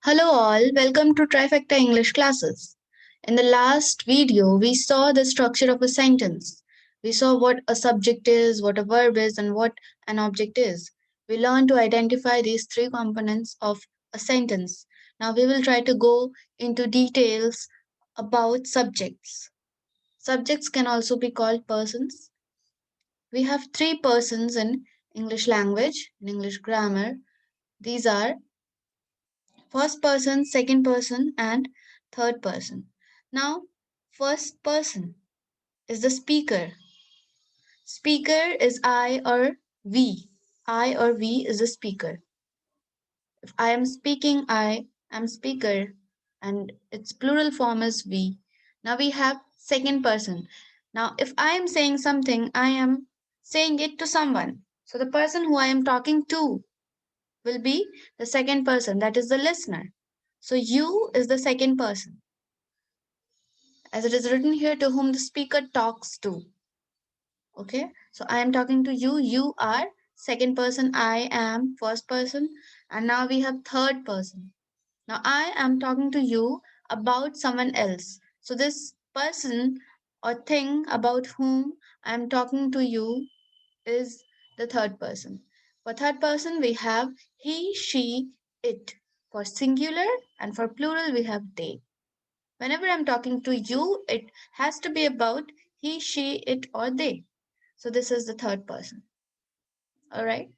Hello all, welcome to Trifecta English classes. In the last video, we saw the structure of a sentence. We saw what a subject is, what a verb is, and what an object is. We learned to identify these three components of a sentence. Now we will try to go into details about subjects. Subjects can also be called persons. We have three persons in English language, in English grammar. These are first person, second person, and third person. Now, first person is the speaker. Speaker is I or we. I or we is the speaker. If I am speaking, I am speaker, and its plural form is we. Now we have second person. Now, if I am saying something, I am saying it to someone. So the person who I am talking to will be the second person, that is the listener. So you is the second person. As it is written here, to whom the speaker talks to. Okay, so I am talking to you, you are second person, I am first person, and now we have third person. Now I am talking to you about someone else. So this person or thing about whom I am talking to you is the third person. For third person, we have he, she, it. For singular and for plural, we have they. Whenever I'm talking to you, it has to be about he, she, it, or they. So this is the third person. All right.